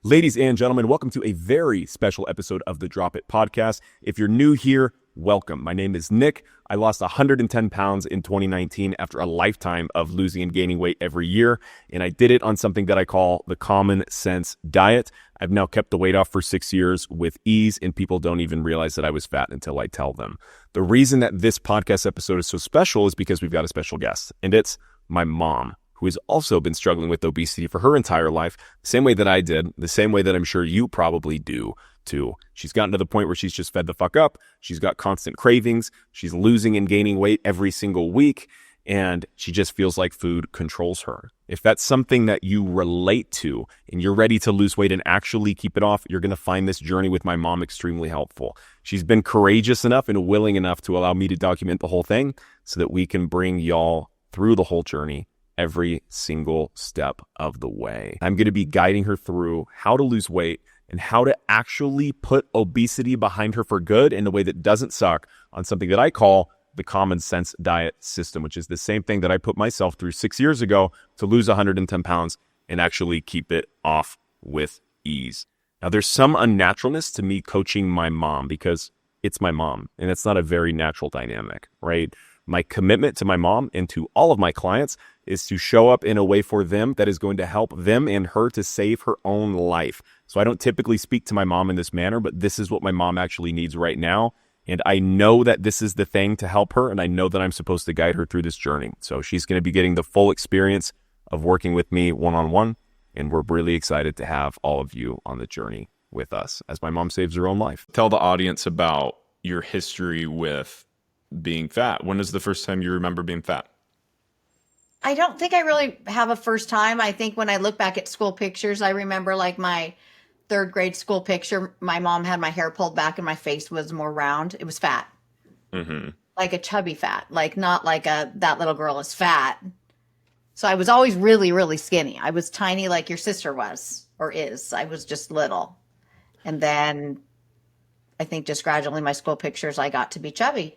Ladies and gentlemen, welcome to a very special episode of the Drop It podcast. If you're new here, welcome. My name is Nick. I lost 110 pounds in 2019 after a lifetime of losing and gaining weight every year, and I did it on something that I call the common sense diet. I've now kept the weight off for 6 years with ease, and people don't even realize that I was fat until I tell them. The reason that this podcast episode is so special is because we've got a special guest, and it's my mom, who has also been struggling with obesity for her entire life, the same way that I did, the same way that I'm sure you probably do too. She's gotten to the point where she's just fed the fuck up. She's got constant cravings. She's losing and gaining weight every single week, and she just feels like food controls her. If that's something that you relate to and you're ready to lose weight and actually keep it off, you're going to find this journey with my mom extremely helpful. She's been courageous enough and willing enough to allow me to document the whole thing so that we can bring y'all through the whole journey every single step of the way. I'm going to be guiding her through how to lose weight and how to actually put obesity behind her for good in a way that doesn't suck on something that I call the common sense diet system, which is the same thing that I put myself through 6 years ago to lose 110 pounds and actually keep it off with ease. Now, there's some unnaturalness to me coaching my mom because it's my mom, and it's not a very natural dynamic, right? My commitment to my mom and to all of my clients is to show up in a way for them that is going to help them and her to save her own life. So I don't typically speak to my mom in this manner, but this is what my mom actually needs right now. And I know that this is the thing to help her, and I know that I'm supposed to guide her through this journey. So she's going to be getting the full experience of working with me one-on-one, and we're really excited to have all of you on the journey with us as my mom saves her own life. Tell the audience about your history with being fat. When is the first time you remember being fat? I don't think I really have a first time. I think when I look back at school pictures, I remember like my third grade school picture. My mom had my hair pulled back and my face was more round. It was fat, like a chubby fat, like not like that little girl is fat. So I was always really, really skinny. I was tiny like your sister was or is. I was just little. And then I think just gradually in my school pictures, I got to be chubby.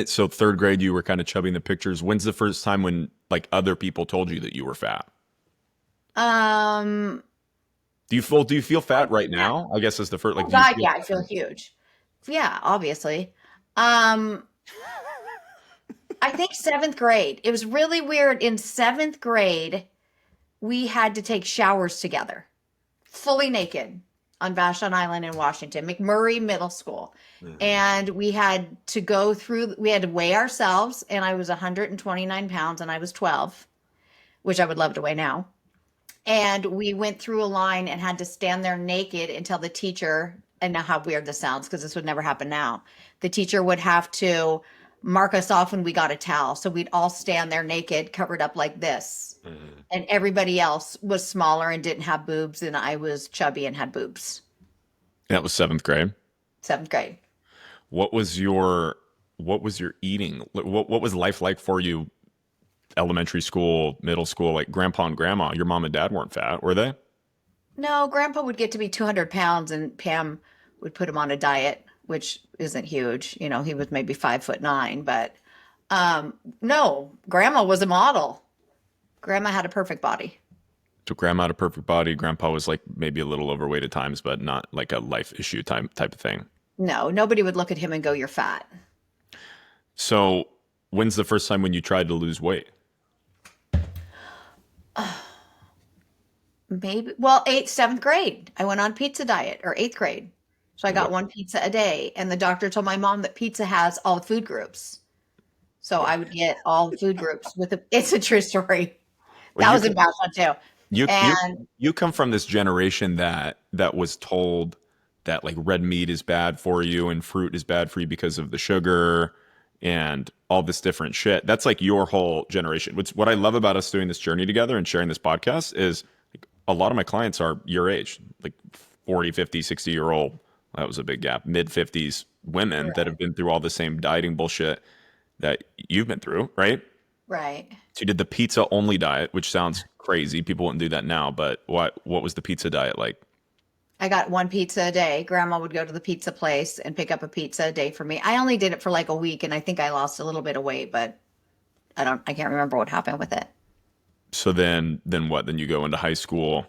So third grade, you were kind of chubby in the pictures. When's the first time when like other people told you that you were fat? Do you feel fat right now? I guess is the first, like, Oh God, yeah, I feel huge. Yeah, obviously. I think seventh grade. It was really weird. In seventh grade, we had to take showers together, fully naked on Vashon Island in Washington, McMurray Middle School. And we had to we had to weigh ourselves, and I was 129 pounds and I was 12, which I would love to weigh now. And we went through a line and had to stand there naked until the teacher, and now how weird this sounds because this would never happen now. The teacher would have to mark us off when we got a towel. So we'd all stand there naked, covered up like this. And everybody else was smaller and didn't have boobs, and I was chubby and had boobs. That was seventh grade. Seventh grade. What was your eating? What was life like for you? Elementary school, middle school, like grandpa and grandma, your mom and dad weren't fat, were they? No, grandpa would get to be 200 pounds and Pam would put him on a diet, which isn't huge. You know, he was maybe 5'9", but no, grandma was a model. Grandma had a perfect body. So grandma had a perfect body. Grandpa was like maybe a little overweight at times, but not like a life issue type of thing. No, nobody would look at him and go, "You're fat." So when's the first time when you tried to lose weight? Maybe, seventh grade. I went on pizza diet, or eighth grade. So I got one pizza a day. And the doctor told my mom that pizza has all the food groups. So I would get all the food groups it's a true story. Well, That was in Boston too. You And you come from this generation that was told that like red meat is bad for you and fruit is bad for you because of the sugar and all this different shit. That's like your whole generation. What I love about us doing this journey together and sharing this podcast is like, a lot of my clients are your age, like 40, 50, 60-year-old. That was a big gap. Mid 50s women that have been through all the same dieting bullshit that you've been through, right? right. So you did the pizza only diet, which sounds crazy. People wouldn't do that now, but what was the pizza diet like? I got one pizza a day. Grandma would go to the pizza place and pick up a pizza a day for me. I only did it for like a week, and I think I lost a little bit of weight, but I can't remember what happened with it. So then what? Then you go into high school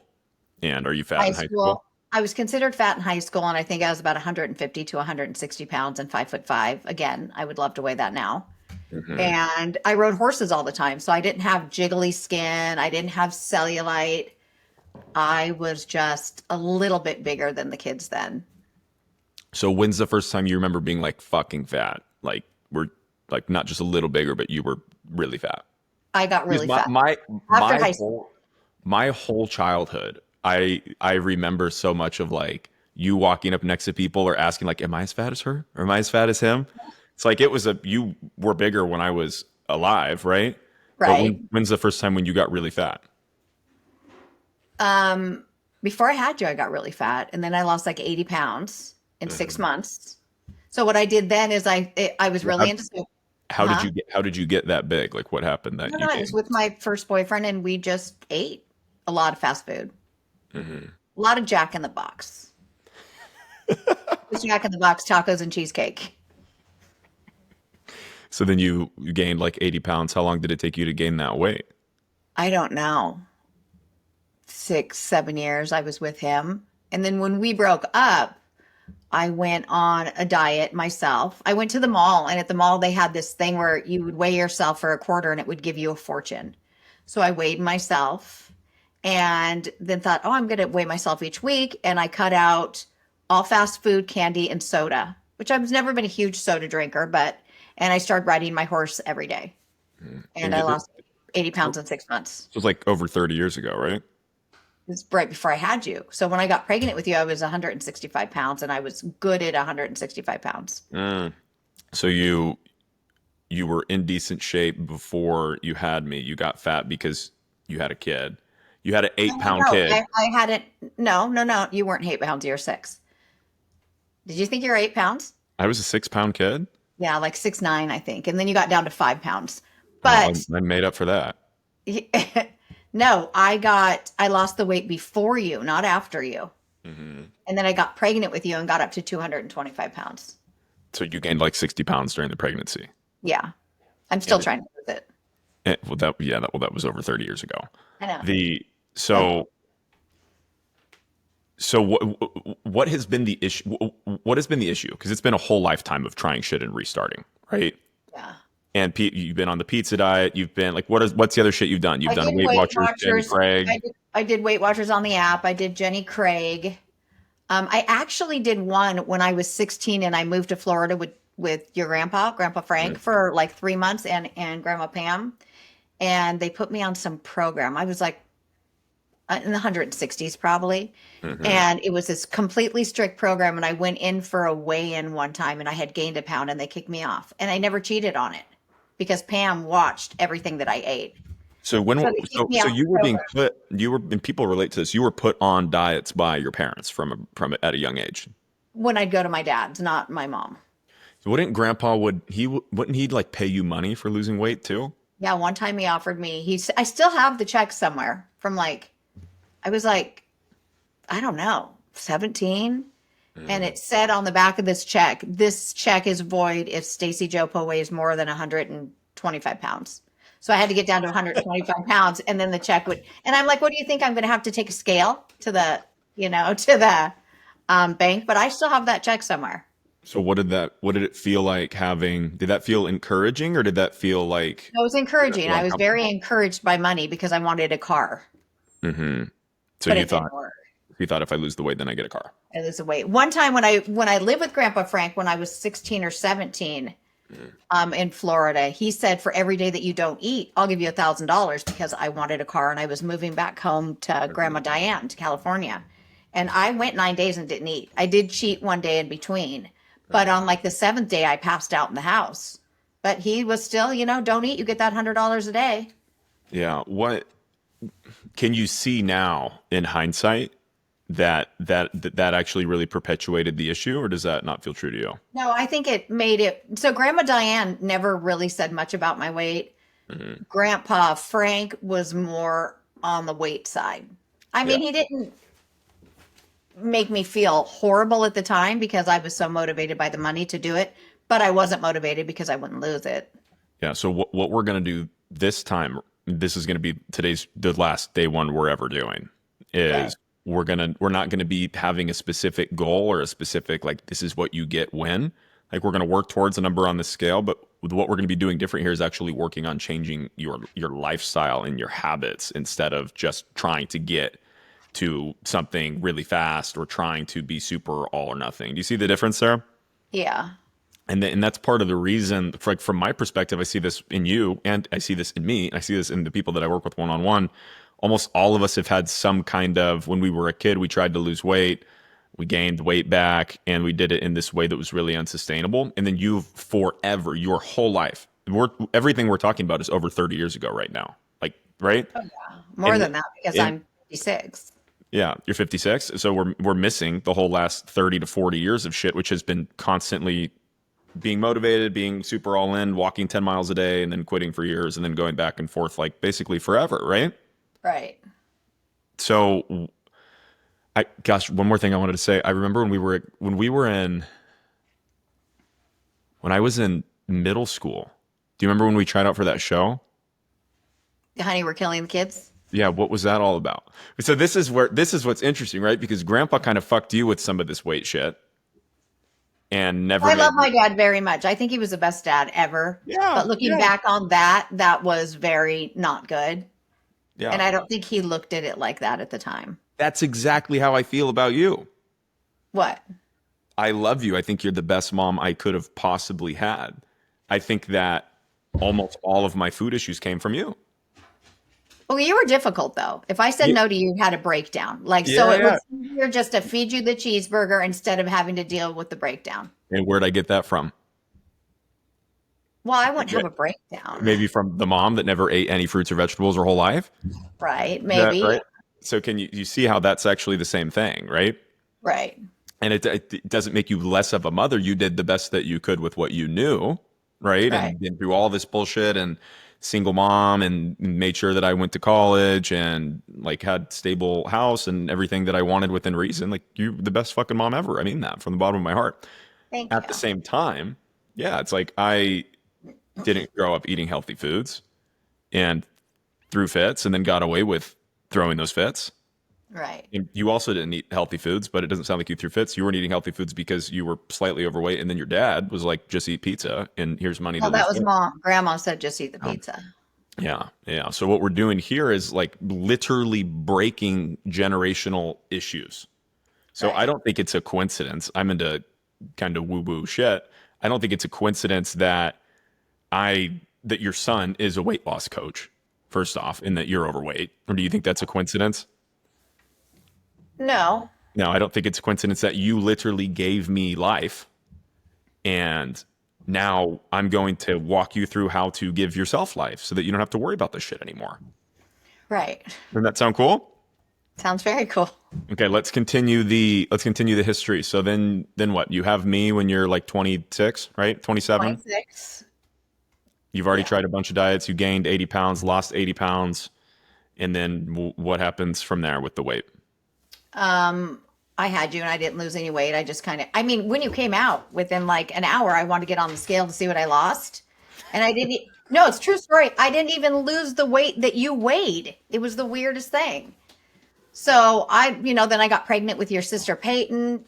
And are you fat High in high school? school, I was considered fat in high school, and I think I was about 150 to 160 pounds and 5'5". Again, I would love to weigh that now. Hmm. And I rode horses all the time, so I didn't have jiggly skin. I didn't have cellulite. I was just a little bit bigger than the kids then. So when's the first time you remember being like fucking fat? Like we're like not just a little bigger, but you were really fat. I got Because really fat after my high school. whole childhood, I remember so much of like you walking up next to people or asking like, "Am I as fat as her? Or am I as fat as him?" It's like you were bigger when I was alive, right? But Right. when's the first time when you got really fat? Um, Before I had you, I got really fat, and then I lost like 80 pounds in 6 months. So what I did then is I was really into huh? How did you get that big? Like what happened No, that you no, I was gained? with my first boyfriend, and we just ate a lot of fast food, Hmm. a lot of Jack in the Box, Jack in the Box tacos and cheesecake. So then you gained like 80 pounds. How long did it take you to gain that weight? I don't know, 6, 7 years I was with him, and then when we broke up, I went on a diet myself. I went to the mall, and at the mall, they had this thing where you would weigh yourself for a quarter and it would give you a fortune. So I weighed myself and then thought, oh, I'm going to weigh myself each week. And I cut out all fast food, candy, and soda, which I've never been a huge soda drinker, and I started riding my horse every day. And And I did it? lost 80 So pounds in 6 months. it was like over 30 years ago, right? It's right before I had you. So when I got pregnant with you, I was 165 pounds, and I was good at 165 pounds. Mm. So you were in decent shape before you had me. You got fat because you had a kid. You had an No, eight no, pound no. kid. I hadn't. No, no, no. You weren't 8 pounds. You're 6. Did you think you were 8 pounds? I was a 6 pound kid. Yeah, like 6'9", I think. And then you got down to 5 pounds. Oh, But I made up for that. no, I lost the weight before you, not after you. Hmm. And then I got pregnant with you and got up to 225 pounds. So you gained like 60 pounds during the pregnancy. Yeah. I'm still And trying to lose it. well, that was over 30 years ago. I know. The But so so what has been the issue? What has been the issue? Because it's been a whole lifetime of trying shit and restarting, right? yeah. And you've been on the pizza diet. You've been like, what's the other shit you've done? You've I done did Weight Weight Watchers, Jenny Watchers. Craig. I did Weight Watchers on the app. I did Jenny Craig. I actually did one when I was 16 and I moved to Florida with your Grandpa Frank, for like 3 months, and Grandma Pam. And they put me on some program. I was like in the 160s probably. Hmm. And it was this completely strict program. And I went in for a weigh in one time and I had gained a pound and they kicked me off. And I never cheated on it because Pam watched everything that I ate. So So they kicked me so off the you were being program put you were and people relate to this. You were put on diets by your parents at a young age. when I'd go to my dad's, not my mom. So wouldn't Grandpa wouldn't he like pay you money for losing weight too? Yeah, one time he offered me, I still have the check somewhere from like, I was like, I don't know, 17. And Mm. it said on the back of this check is void if Stacy Jopo weighs more than 125 pounds. So I had to get down to 125 pounds, and then the check would, and I'm like, what do you think? I'm going to have to take a scale to the bank, but I still have that check somewhere. So what did it feel like having? Did that feel encouraging or did that feel like It was did that encouraging. feel I was very uncomfortable? encouraged by money because I wanted a car, Hmm. So but it didn't work. you thought if I lose the weight, then I get a car. It was a weight. One time when I lived with Grandpa Frank when I was 16 or 17, in Florida, he said for every day that you don't eat, I'll give you $1,000 because I wanted a car and I was moving back home to Grandma Diane to California. And I went 9 days and didn't eat. I did cheat one day in between, but on like the seventh day, I passed out in the house. But he was still, don't eat. You get that $100 a day. Yeah. What can you see now in hindsight that actually really perpetuated the issue, or does that not feel true to you? No, I think it made it. So Grandma Diane never really said much about my weight. Hmm. Grandpa Frank was more on the weight side. I Yeah. mean, he didn't make me feel horrible at the time because I was so motivated by the money to do it, but I wasn't motivated because I wouldn't lose it. Yeah. So what we're gonna do this time, this is gonna be the last day one we're ever doing, Okay. is we're not gonna be having a specific goal or a specific like this is what you get when. Like we're gonna work towards a number on the scale, but what we're gonna be doing different here is actually working on changing your lifestyle and your habits instead of just trying to get to something really fast or trying to be super all or nothing. Do you see the difference there? Yeah. And that's part of the reason, for, like from my perspective, I see this in you, and I see this in me, and I see this in the people that I work with one on one. Almost all of us have had some kind of, when we were a kid, we tried to lose weight, we gained weight back, and we did it in this way that was really unsustainable. And then you've forever, your whole life, everything we're talking about is over 30 years ago right now. Like, right? Oh, yeah. More And- than that because and- I'm 56. Yeah, you're 56. So we're missing the whole last 30 to 40 years of shit, which has been constantly being motivated, being super all in, walking 10 miles a day, and then quitting for years, and then going back and forth like basically forever, right? Right. So, gosh, one more thing I wanted to say. I remember when I was in middle school. Do you remember when we tried out for that show? Honey, we're killing the kids. Yeah, what was that all about? So this is what's interesting, right? Because Grandpa kind of fucked you with some of this weight shit, and never. I love my dad very much. I think he was the best dad ever. Yeah, But looking yeah. back on that, that was very not good. Yeah, And I don't think he looked at it like that at the time. that's exactly how I feel about you. What? I love you. I think you're the best mom I could have possibly had. I think that almost all of my food issues came from you. Well, you were difficult though. If I said no to you, you had a breakdown. Like, so Yeah, it yeah. was easier just to feed you the cheeseburger instead of having to deal with the breakdown. And where'd I get that from? Well, I wouldn't have a breakdown. Maybe from the mom that never ate any fruits or vegetables her whole life. Right. Maybe. Right? So can you see how that's actually the same thing, right? Right. And it doesn't make you less of a mother. You did the best that you could with what you knew, right? Right. And been through all this bullshit and single mom and made sure that I went to college and like had stable house and everything that I wanted within reason. Like you're the best fucking mom ever. I mean that from the bottom of my heart. Thank At you. the same time, yeah, it's like I didn't grow up eating healthy foods and threw fits and then got away with throwing those fits. Right. And you also didn't eat healthy foods, but it doesn't sound like you threw fits. You weren't eating healthy foods because you were slightly overweight, and then your dad was like, "Just eat pizza, and here's money." Well, to that lose was weight." grandma said just eat the pizza. Yeah, yeah. So what we're doing here is like literally breaking generational issues. So Right. I don't think it's a coincidence. I'm into kind of woo-woo shit. I don't think it's a coincidence that that your son is a weight loss coach, first off, and that you're overweight. Or do you think that's a coincidence? No. No, I don't think it's a coincidence that you literally gave me life, and now I'm going to walk you through how to give yourself life so that you don't have to worry about this shit anymore. Right. Doesn't that sound cool? Sounds very cool. Okay, let's continue the history. So then what? You have me when you're like 26, right? 27. 26. You've already Yeah. tried a bunch of diets. You gained 80 pounds, lost 80 pounds, and then what happens from there with the weight? I had you and I didn't lose any weight. I just when you came out within like an hour, I wanted to get on the scale to see what I lost. And I didn't, no, it's a true story. I didn't even lose the weight that you weighed. It was the weirdest thing. So then I got pregnant with your sister Peyton.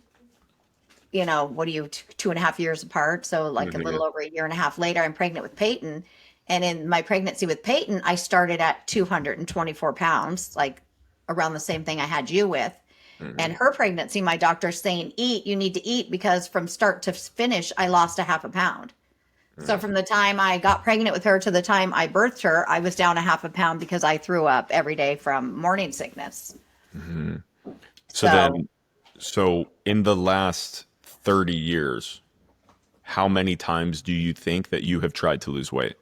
What are you, 2.5 years apart? So like a little over a year and a half later, I'm pregnant with Peyton. And in my pregnancy with Peyton, I started at 224 pounds, like around the same thing I had you with. And her pregnancy, my doctor's saying, you need to eat because from start to finish, I lost a half a pound. So from the time I got pregnant with her to the time I birthed her, I was down a half a pound because I threw up every day from morning sickness. So in the last 30 years, how many times do you think that you have tried to lose weight?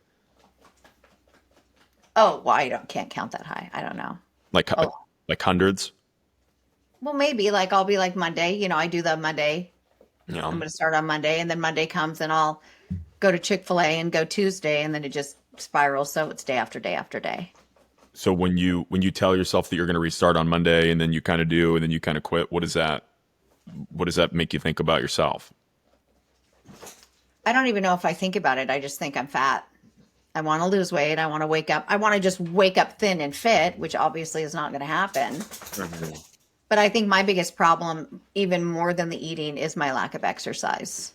Oh, well, can't count that high. I don't know. Like hundreds? Well, maybe like I'll be like Monday, I do the Monday. Yeah. I'm going to start on Monday, and then Monday comes and I'll go to Chick-fil-A and go Tuesday, and then it just spirals. So it's day after day after day. So when you tell yourself that you're going to restart on Monday and then you kind of do and then you kind of quit, what does that make you think about yourself? I don't even know if I think about it. I just think I'm fat. I want to lose weight. I want to wake up. I want to just wake up thin and fit, which obviously is not going to happen. But I think my biggest problem, even more than the eating, is my lack of exercise.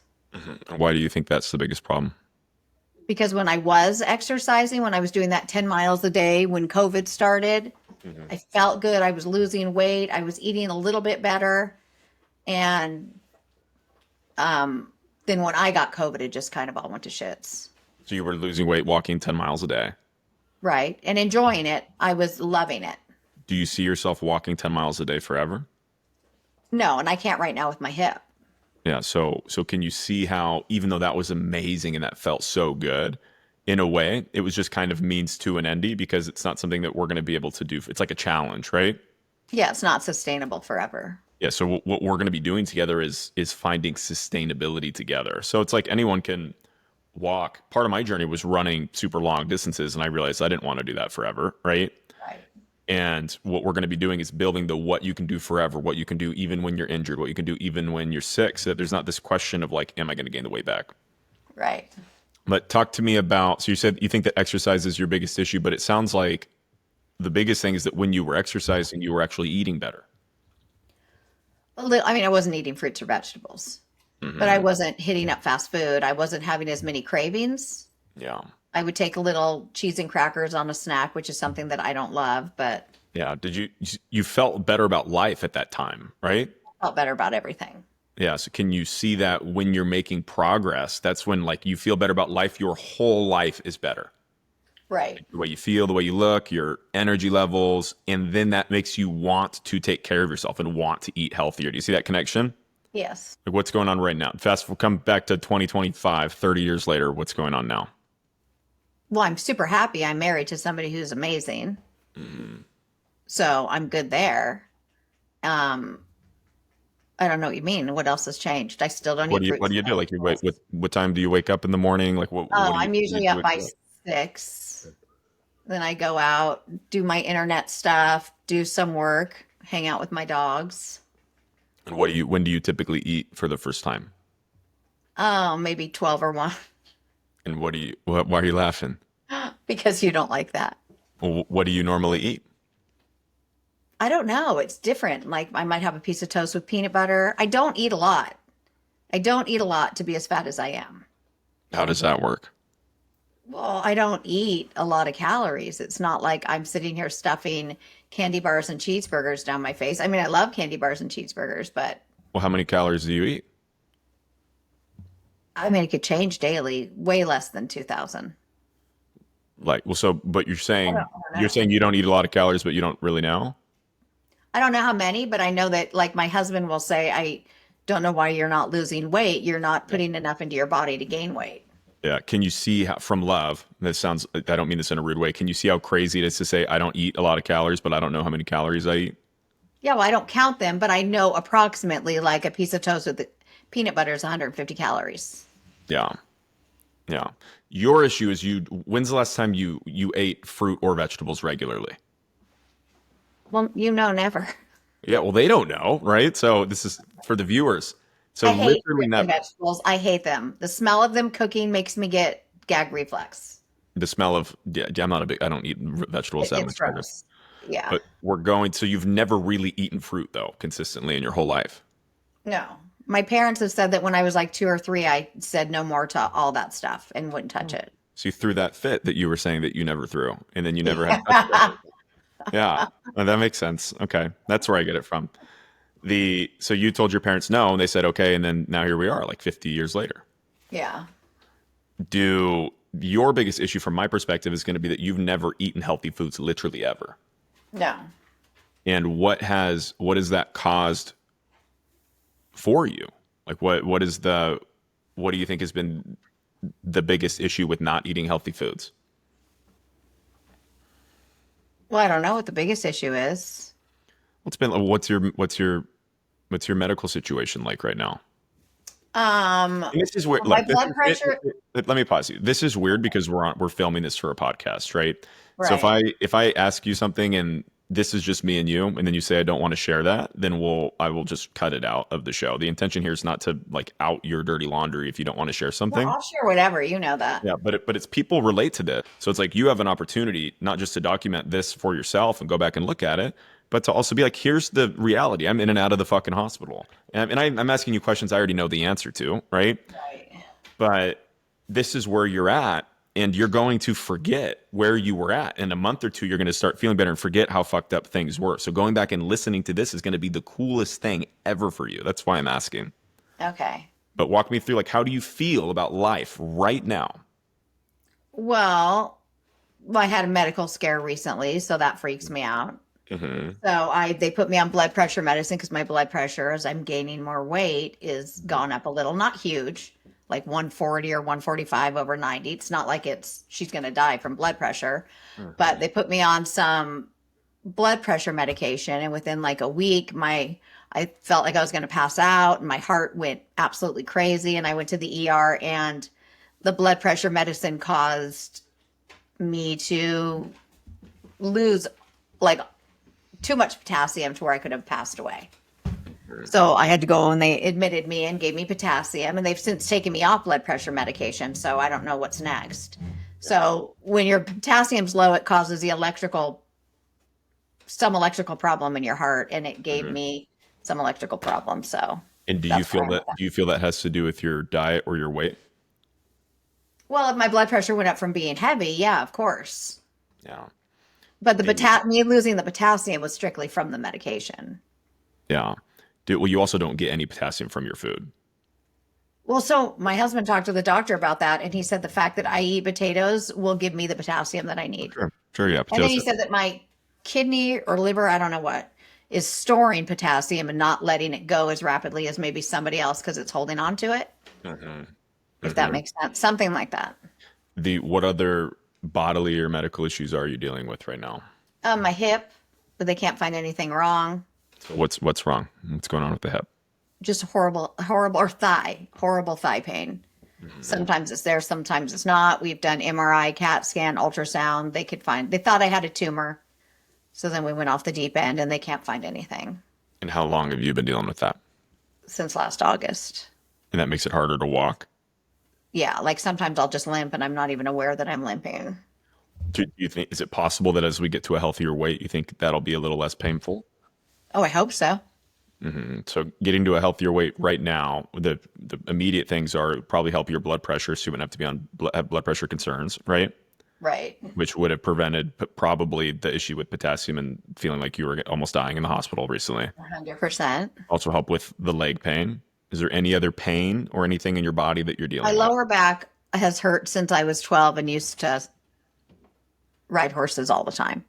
Why do you think that's the biggest problem? Because when I was exercising, when I was doing that 10 miles a day when COVID started, I felt good. I was losing weight. I was eating a little bit better. And then when I got COVID, it just kind of all went to shits. So you were losing weight walking 10 miles a day. Right. And enjoying it. I was loving it. Do you see yourself walking 10 miles a day forever? No, and I can't right now with my hip. Yeah. So can you see how, even though that was amazing and that felt so good, in a way, it was just kind of means to an endy because it's not something that we're going to be able to do. It's like a challenge, right? Yeah, it's not sustainable forever. Yeah. So what we're going to be doing together is finding sustainability together. So it's like anyone can walk. Part of my journey was running super long distances, and I realized I didn't want to do that forever, right? Right. And what we're going to be doing is building the what you can do forever, what you can do even when you're injured, what you can do even when you're sick, so that there's not this question of like, am I going to gain the weight back? Right. But talk to me about, so you said you think that exercise is your biggest issue, but it sounds like the biggest thing is that when you were exercising, you were actually eating better. I mean, I wasn't eating fruits or vegetables, but I wasn't hitting up fast food. I wasn't having as many cravings. Yeah. I would take a little cheese and crackers on a snack, which is something that I don't love, but Yeah. You felt better about life at that time, right? I felt better about everything. Yeah. So can you see that when you're making progress, that's when like you feel better about life, your whole life is better. Right. The way you feel, the way you look, your energy levels, and then that makes you want to take care of yourself and want to eat healthier. Do you see that connection? Yes. Like what's going on right now? We'll come back to 2025, 30 years later. What's going on now? Well, I'm super happy. I'm married to somebody who's amazing. So I'm good there. I don't know what you mean. What else has changed? I still don't eat fruits What do you and do? Like you wait, vegetables. what time do you wake up in the morning? Like what Oh, do I'm what do usually you up do? by 6. Then I go out, do my internet stuff, do some work, hang out with my dogs. And when do you typically eat for the first time? Oh, maybe 12 or 1 And why are you laughing? because you don't like that. Well, what do you normally eat? I don't know. It's different. Like I might have a piece of toast with peanut butter. I don't eat a lot. I don't eat a lot to be as fat as I am. How does that work? Well, I don't eat a lot of calories. It's not like I'm sitting here stuffing candy bars and cheeseburgers down my face. I mean, I love candy bars and cheeseburgers, but Well, how many calories do you eat? I mean, it could change daily, way less than 2,000. Like, well, but you're I saying don't know. you don't eat a lot of calories, but you don't really know? I don't know how many, but I know that like my husband will say, I don't know why you're not losing weight. You're not putting enough into your body to gain weight. Yeah. Can you see how, from love? That sounds. I don't mean this in a rude way. Can you see how crazy it is to say I don't eat a lot of calories, but I don't know how many calories I eat? Yeah, well, I don't count them, but I know approximately like a piece of toast with the peanut butter is 150 calories. Yeah. Yeah. Your issue is when's the last time you ate fruit or vegetables regularly? Well, never. Yeah, well they don't know, right? So this is for the viewers. So I hate literally fruits and never. vegetables. I hate them. The smell of them cooking makes me get gag reflex. The smell of I'm not a big I don't eat vegetables that It's much either. gross. Yeah. But so you've never really eaten fruit though consistently in your whole life. No. My parents have said that when I was like 2 or 3, I said no more to all that stuff and wouldn't touch it. So you threw that fit that you were saying that you never threw, and then you never had. Touched it. Yeah, well, that makes sense. Okay, that's where I get it from. So you told your parents no, and they said okay, and then now here we are, like 50 years later. Yeah. Your biggest issue from my perspective is going to be that you've never eaten healthy foods literally ever. No. And what has that caused for you? Like what do you think has been the biggest issue with not eating healthy foods? Well, I don't know what the biggest issue is. What's your medical situation like right now? Um, And this is weird. my Look, blood pressure. let me pause you. This is weird because we're filming this for a podcast, right? So Right. if I ask you something and this is just me and you, and then you say I don't want to share that, then I will just cut it out of the show. The intention here is not to like out your dirty laundry if you don't want to share Well, something. I'll share whatever. You know that. Yeah, but it's people relate to this. So it's like you have an opportunity not just to document this for yourself and go back and look at it, but to also be like, here's the reality. I'm in and out of the fucking hospital. I'm asking you questions I already know the answer to, right? Right. But this is where you're at, and you're going to forget where you were at. In a month or two, you're going to start feeling better and forget how fucked up things were. So going back and listening to this is going to be the coolest thing ever for you. That's why I'm asking. Okay. But walk me through, like, how do you feel about life right now? Well, I had a medical scare recently, so that freaks me out. Mm-hmm. So they put me on blood pressure medicine because my blood pressure, as I'm gaining more weight, is gone up a little. Not huge, like 140 or 145 over 90. It's not like she's going to die from blood pressure, but they put me on some blood pressure medication, and within like a week, I felt like I was going to pass out, and my heart went absolutely crazy, and I went to the ER, and the blood pressure medicine caused me to lose like too much potassium to where I could have passed away. So I had to go, and they admitted me and gave me potassium, and they've since taken me off blood pressure medication. So I don't know what's next. So when your potassium's low, it causes some electrical problem in your heart, and it gave me some electrical problem. So, And do you feel that has to do with your diet or your weight? well, if my blood pressure went up from being heavy, yeah, of course. Yeah. But me losing the potassium was strictly from the medication. Yeah. Well, you also don't get any potassium from your food. Well, so my husband talked to the doctor about that, and he said the fact that I eat potatoes will give me the potassium that I need. Sure, yeah. And then he said that my kidney or liver, I don't know what, is storing potassium and not letting it go as rapidly as maybe somebody else because it's holding on to it. If that makes sense. Something like that. What other bodily or medical issues are you dealing with right now? My hip, but they can't find anything wrong. What's wrong? What's going on with the hip? Just horrible thigh pain. Sometimes it's there, sometimes it's not. We've done MRI, CAT scan, ultrasound. They thought I had a tumor. So then we went off the deep end, and they can't find anything. And how long have you been dealing with that? Since last August. And that makes it harder to walk? Yeah, like sometimes I'll just limp and I'm not even aware that I'm limping. Do you think, is it possible that as we get to a healthier weight, you think that'll be a little less painful? Oh, I hope so. So getting to a healthier weight right now, the immediate things are probably help your blood pressure, so you wouldn't have to be on have blood pressure concerns, right? Right. Which would have prevented probably the issue with potassium and feeling like you were almost dying in the hospital recently. 100%. Also help with the leg pain. Is there any other pain or anything in your body that you're dealing My with? lower back has hurt since I was 12 and used to ride horses all the time.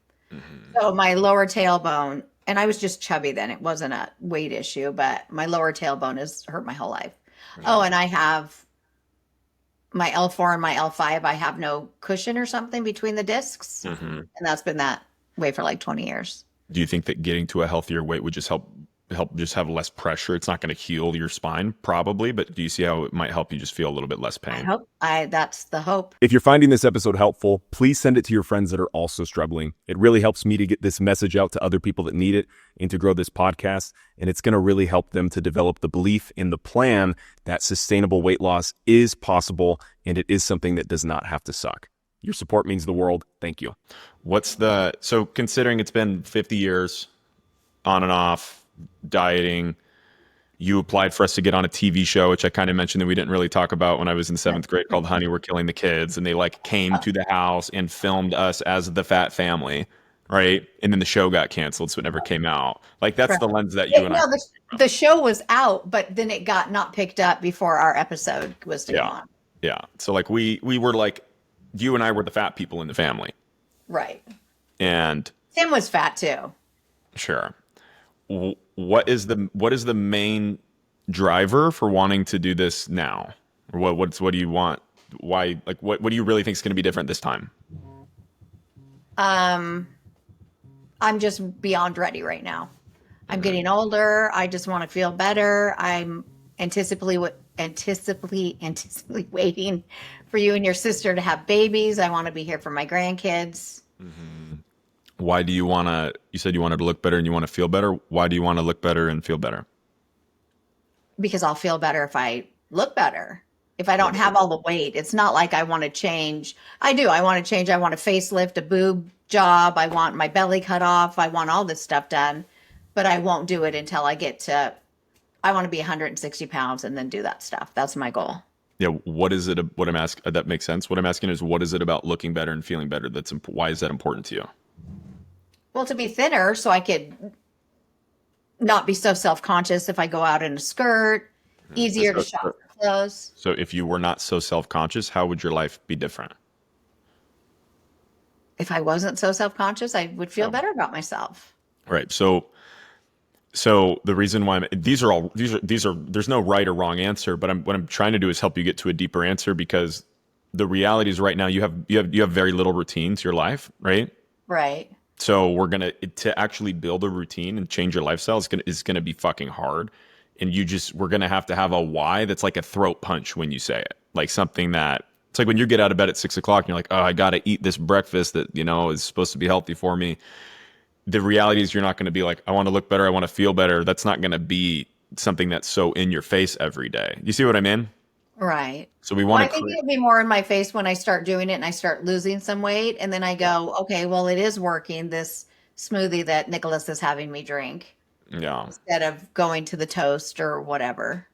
So my lower tailbone, and I was just chubby then. It wasn't a weight issue, but my lower tailbone has hurt my whole life. Oh, and I have my L4 and my L5. I have no cushion or something between the discs. And that's been that way for like 20 years. Do you think that getting to a healthier weight would just help just have less pressure? It's not going to heal your spine probably, but do you see how it might help you just feel a little bit less pain? That's the hope. If you're finding this episode helpful, please send it to your friends that are also struggling. It really helps me to get this message out to other people that need it and to grow this podcast. And it's going to really help them to develop the belief in the plan that sustainable weight loss is possible and it is something that does not have to suck. Your support means the world. Thank you. So considering it's been 50 years on and off, dieting, you applied for us to get on a TV show, which I kind of mentioned that we didn't really talk about when I was in 7th grade, called Honey, We're Killing the Kids. And they like came to the house and filmed us as the fat family, right? And then the show got canceled, so it never came out. Like that's the lens that you and I. The show was out, but then it got not picked up before our episode was to go on. Yeah. So like we were like, you and I were the fat people in the family. Right. And Tim was fat too. Sure. What is the main driver for wanting to do this now? Or what do you want? Why, like, what do you really think is going to be different this time? I'm just beyond ready right now. I'm getting older. I just want to feel better. I'm anticipately waiting for you and your sister to have babies. I want to be here for my grandkids. Why do you want to, you said you wanted to look better and you want to feel better. Why do you want to look better and feel better? Because I'll feel better if I look better. If I don't have all the weight, it's not like I want to change. I do. I want to change. I want a facelift, a boob job. I want my belly cut off. I want all this stuff done, but I won't do it until I get to, I want to be 160 pounds and then do that stuff. That's my goal. Yeah. What is it? What I'm asking, that makes sense. What I'm asking is, what is it about looking better and feeling better why is that important to you? Well, to be thinner so I could not be so self-conscious if I go out in a skirt, easier to shop for clothes. So if you were not so self-conscious, how would your life be different? If I wasn't so self-conscious, I would feel better about myself. Right. So the reason why these are there's no right or wrong answer, but what I'm trying to do is help you get to a deeper answer, because the reality is right now you have very little routine to your life, right? Right. So to actually build a routine and change your lifestyle is gonna be fucking hard. And we're gonna have to have a why that's like a throat punch when you say it. Like something that, it's like when you get out of bed at 6 o'clock and you're like, oh, I gotta eat this breakfast that, is supposed to be healthy for me. The reality is you're not going to be like, I want to look better, I want to feel better. That's not going to be something that's so in your face every day. You see what I mean? Right. So we want I think it'll be more in my face when I start doing it and I start losing some weight. And then I go, okay, well, it is working, this smoothie that Nicholas is having me drink. Yeah. Instead of going to the toast or whatever.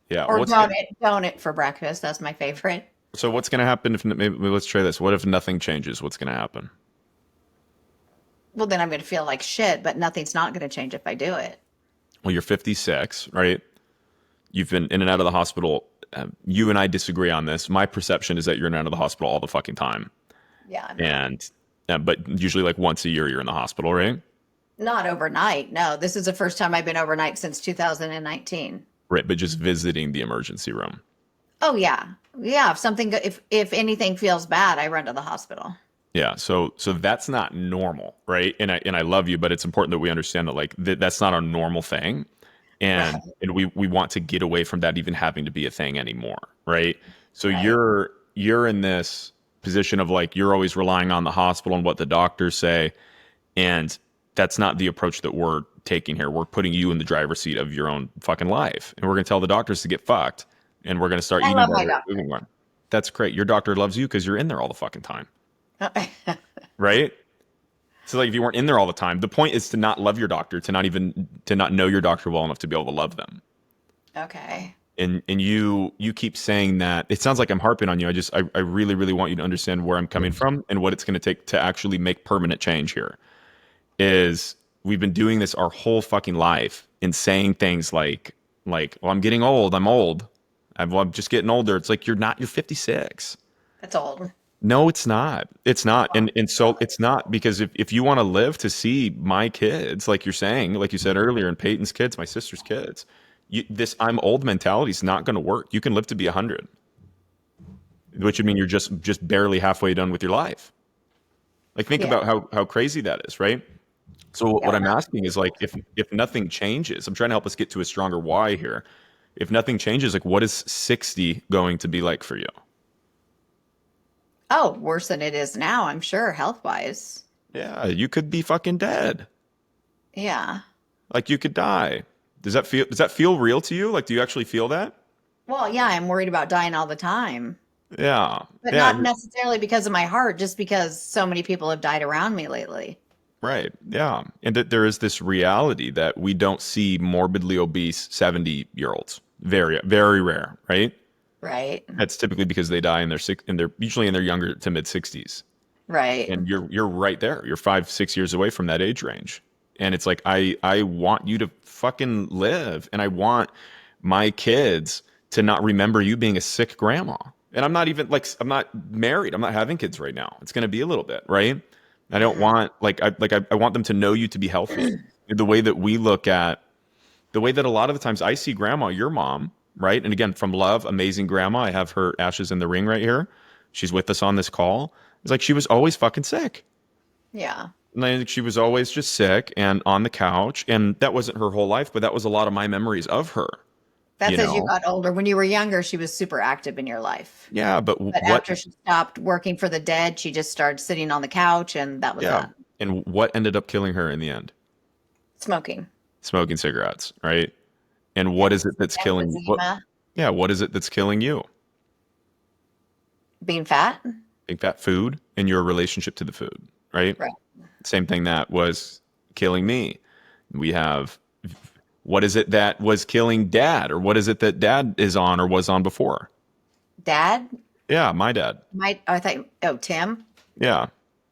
Yeah. Or donut for breakfast. That's my favorite. So what's going to happen if, maybe let's try this. What if nothing changes? What's going to happen? Well, then I'm going to feel like shit, but nothing's not going to change if I do it. Well, you're 56, right? You've been in and out of the hospital. You and I disagree on this. My perception is that you're in and out of the hospital all the fucking time. Yeah. And, but usually like once a year you're in the hospital, right? Not overnight. No, this is the first time I've been overnight since 2019. Right. But just visiting the emergency room. Oh yeah. Yeah. If anything feels bad, I run to the hospital. Yeah, so that's not normal, right? And I love you, but it's important that we understand that like that's not a normal thing, and we want to get away from that even having to be a thing anymore, right? So you're in this position of like you're always relying on the hospital and what the doctors say, and that's not the approach that we're taking here. We're putting you in the driver's seat of your own fucking life, and we're gonna tell the doctors to get fucked, and we're gonna start eating better. That's great. Your doctor loves you because you're in there all the fucking time. Right? So like if you weren't in there all the time, the point is to not love your doctor, to not know your doctor well enough to be able to love them. Okay. And you keep saying that. It sounds like I'm harping on you. I really, really want you to understand where I'm coming from and what it's going to take to actually make permanent change here. Is we've been doing this our whole fucking life and saying things like, well, I'm getting old. I'm old. I'm just getting older. It's like you're 56. That's old. No, it's not. It's not. And so it's not, because if you want to live to see my kids, like you're saying, like you said earlier, and Peyton's kids, my sister's kids, this I'm old mentality is not going to work. You can live to be 100, which would mean you're just barely halfway done with your life. Like think about how crazy that is, right? So what I'm asking is like, if nothing changes, I'm trying to help us get to a stronger why here. If nothing changes, like what is 60 going to be like for you? Oh, worse than it is now, I'm sure, health-wise. Yeah, you could be fucking dead. Yeah. Like you could die. Does that feel real to you? Like, do you actually feel that? Well, yeah, I'm worried about dying all the time. Yeah. But not necessarily because of my heart, just because so many people have died around me lately. Right. Yeah. And that there is this reality that we don't see morbidly obese 70-year-olds. Very, very rare, right? Right. That's typically because they die in they're usually in their younger to mid 60s. Right. And you're right there. You're 5-6 years away from that age range. And it's like I want you to fucking live, and I want my kids to not remember you being a sick grandma. And I'm not even like I'm not married. I'm not having kids right now. It's going to be a little bit, right? I don't want I want them to know you to be healthy. The way that a lot of the times I see grandma, your mom, right? And again, from love, amazing grandma. I have her ashes in the ring right here. She's with us on this call. It's like she was always fucking sick. Yeah. Like she was always just sick and on the couch. And that wasn't her whole life, but that was a lot of my memories of her. That's as you got older. When you were younger, she was super active in your life. Yeah, but after she stopped working for the dead, she just started sitting on the couch, and that was it. And what ended up killing her in the end? Smoking Cigarettes, right? And what is it that's killing you? What is it that's killing you? Being fat? being fat, food, and your relationship to the food, right? Right. Same thing that was killing me. We have what is it that was killing dad, or what is it that dad is on or was on before? Dad? Yeah, my dad. I thought, oh, Tim? Yeah,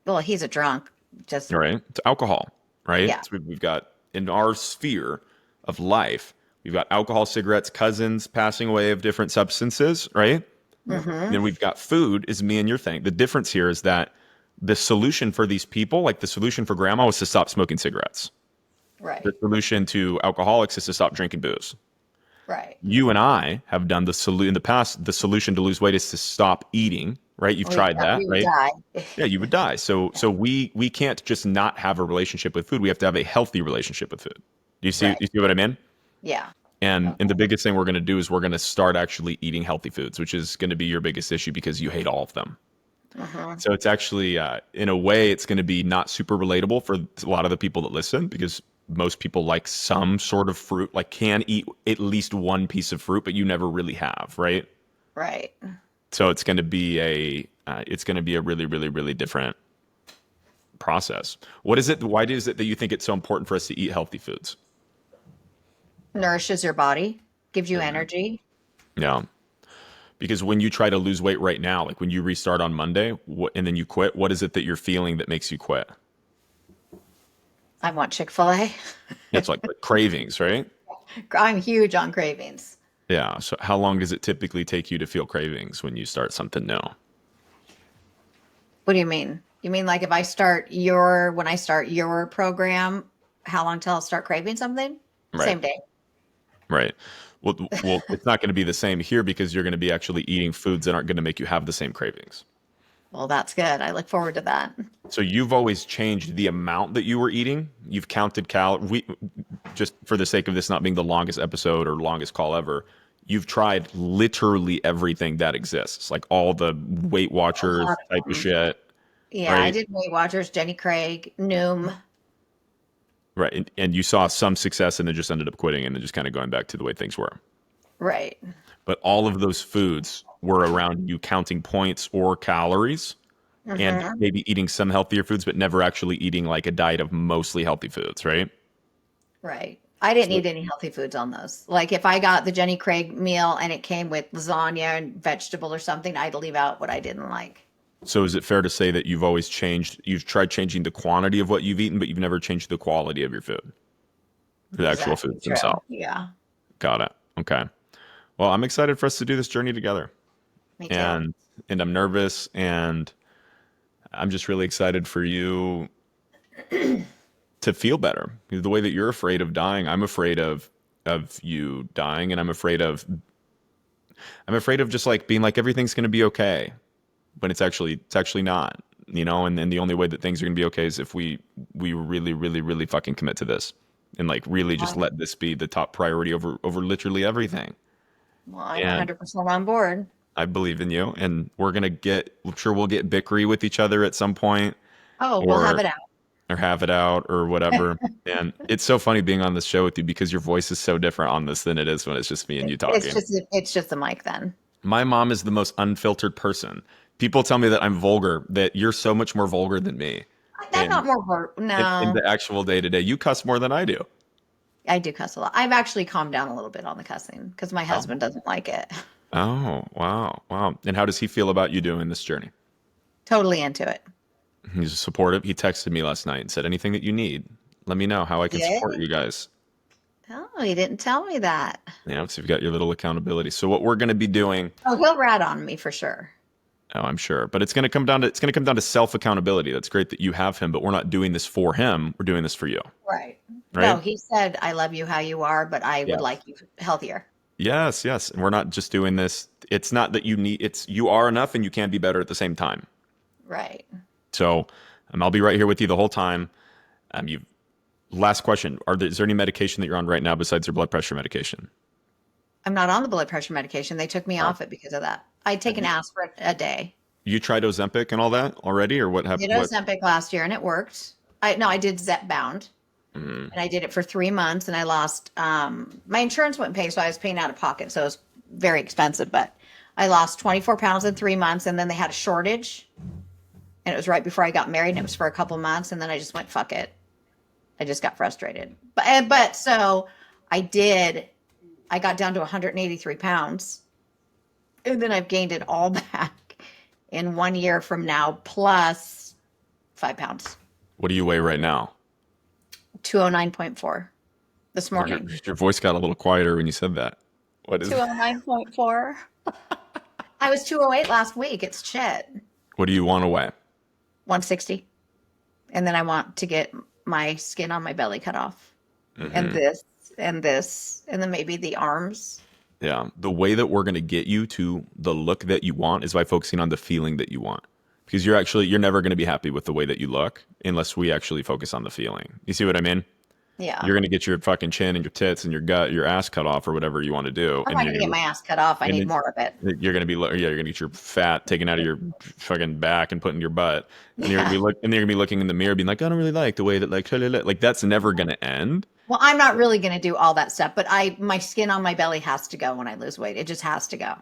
Well, he's a drunk. Just, right. It's alcohol, right? yeah. So we've got in our sphere of life, we've got alcohol, cigarettes, cousins passing away of different substances, right? Mm-hmm. Then we've got food is me and your thing. The difference here is that the solution for these people, like the solution for grandma, was to stop smoking cigarettes. Right. The solution to alcoholics is to stop drinking booze. Right. You and I have done in the past. The solution to lose weight is to stop eating. Right? You've tried that, We would right? die. Yeah, you would die. So we can't just not have a relationship with food. We have to have a healthy relationship with food. Do you see? Right. You see what I mean? Yeah. And the biggest thing we're going to do is we're going to start actually eating healthy foods, which is going to be your biggest issue because you hate all of them. So it's actually, in a way, it's going to be not super relatable for a lot of the people that listen because most people like some sort of fruit, like can eat at least one piece of fruit, but you never really have, right? Right. So it's going to be a really, really, really different process. What is it? Why is it that you think it's so important for us to eat healthy foods? Nourishes your body, gives you energy. Yeah. Because when you try to lose weight right now, like when you restart on Monday and then you quit, what is it that you're feeling that makes you quit? I want Chick-fil-A. It's like cravings, right? I'm huge on cravings. Yeah. So how long does it typically take you to feel cravings when you start something new? What do you mean? You mean like if when I start your program, how long till I'll start craving something? Right. Same day. Right. Well, it's not going to be the same here because you're going to be actually eating foods that aren't going to make you have the same cravings. Well, that's good. I look forward to that. So you've always changed the amount that you were eating. You've counted calories. Just for the sake of this not being the longest episode or longest call ever, you've tried literally everything that exists, like all the Weight Watchers type of shit. Yeah, right? I did Weight Watchers, Jenny Craig, Noom. Right. And you saw some success and then just ended up quitting and then just kind of going back to the way things were. Right. But all of those foods were around you counting points or calories and maybe eating some healthier foods, but never actually eating like a diet of mostly healthy foods, right? Right. I didn't eat any healthy foods on those. Like if I got the Jenny Craig meal and it came with lasagna and vegetable or something, I'd leave out what I didn't like. So is it fair to say that you've tried changing the quantity of what you've eaten, but you've never changed the quality of your food? The actual Exactly foods true. themselves. Yeah. Got it. Okay. Well, I'm excited for us to do this journey together. Me too. And I'm nervous and I'm just really excited for you to feel better. The way that you're afraid of dying, I'm afraid of you dying, and I'm afraid of just like being like everything's going to be okay, but it's actually not, and then the only way that things are going to be okay is if we really, really, really fucking commit to this and like really just let this be the top priority over literally everything. Well, I'm 100% on board. I believe in you, and I'm sure we'll get bickery with each other at some point. Oh, we'll have it out. Or have it out or whatever. And it's so funny being on this show with you because your voice is so different on this than it is when it's just me and you talking. It's just the mic then. My mom is the most unfiltered person. People tell me that I'm vulgar, that you're so much more vulgar than me. That's not more no. In the actual day to day, you cuss more than I do. I do cuss a lot. I've actually calmed down a little bit on the cussing because my husband doesn't like it. Oh, wow. And how does he feel about you doing this journey? Totally into it. He's supportive. He texted me last night and said, anything that you need, let me know how I can support you guys. Oh, he didn't tell me that. So you've got your little accountability. So what we're going to be doing. Oh, he'll rat on me for sure. Oh, I'm sure. But it's going to come down to self accountability. That's great that you have him, but we're not doing this for him. We're doing this for you. Right. No, he said, I love you how you are, but I would like you healthier. Yes. And we're not just doing this. It's not that you are enough and you can be better at the same time. Right. So I'll be right here with you the whole time. Last question. Is there any medication that you're on right now besides your blood pressure medication? I'm not on the blood pressure medication. They took me off it because of that. I take an aspirin a day. You tried Ozempic and all that already, or what happened? I did Ozempic last year and it worked. I did Zepbound. And I did it for 3 months and I lost, my insurance wouldn't pay. So I was paying out of pocket. So it was very expensive, but I lost 24 pounds in 3 months, and then they had a shortage, and it was right before I got married, and it was for a couple months, and then I just went, fuck it. I just got frustrated. But so I got down to 183 pounds, and then I've gained it all back in 1 year from now, plus 5 pounds. What do you weigh right now? 209.4 this morning. Your voice got a little quieter when you said that. What is 209.4. I was 208 last week. It's shit. What do you want to weigh? 160. And then I want to get my skin on my belly cut off. And this, and then maybe the arms. Yeah. The way that we're going to get you to the look that you want is by focusing on the feeling that you want. Because you're never going to be happy with the way that you look unless we actually focus on the feeling. You see what I mean? Yeah. You're going to get your fucking chin and your tits and your gut, your ass cut off or whatever you want to do. I'm not going to get my ass cut off. I need more of it. You're going to you're going to get your fat taken out of your fucking back and put in your butt. And you're going to be looking in the mirror being like, I don't really like the way that like that's never going to end. Well, I'm not really going to do all that stuff, but my skin on my belly has to go when I lose weight. It just has to go.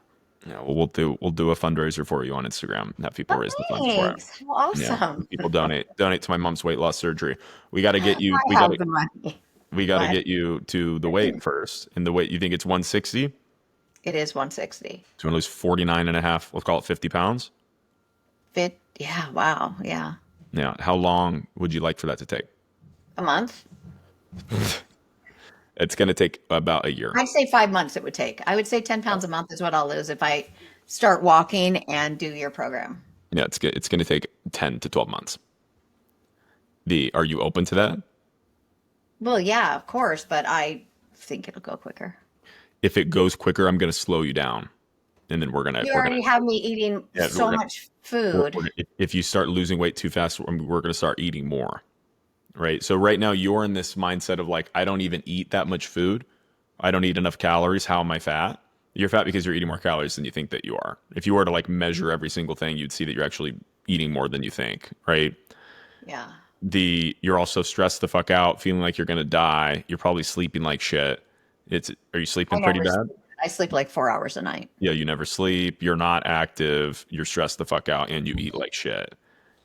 Yeah, well, we'll do a fundraiser for you on Instagram. Have people raise the funds for it. Well, awesome. Yeah, people donate to my mom's weight loss surgery. We got to get you. I have the money. We got to get you to the weight first. And the weight, you think it's 160? It is 160. So you want to lose 49 and a half, let's call it 50 pounds? Yeah, wow, yeah. Yeah. How long would you like for that to take? A month? It's going to take about a year. I'd say 5 months it would take. I would say 10 pounds a month is what I'll lose if I start walking and do your program. Yeah, it's going to take 10 to 12 months. Are you open to that? Well, yeah, of course, but I think it'll go quicker. If it goes quicker, I'm going to slow you down. And then we're going to... You already have me eating so much food. If you start losing weight too fast, we're going to start eating more. Right. So right now you're in this mindset of like, I don't even eat that much food. I don't eat enough calories. How am I fat? You're fat because you're eating more calories than you think that you are. If you were to like measure every single thing, you'd see that you're actually eating more than you think. Right. Yeah. You're also stressed the fuck out, feeling like you're going to die. You're probably sleeping like shit. Are you sleeping pretty bad? I sleep like 4 hours a night. Yeah. You never sleep. You're not active. You're stressed the fuck out and you eat like shit.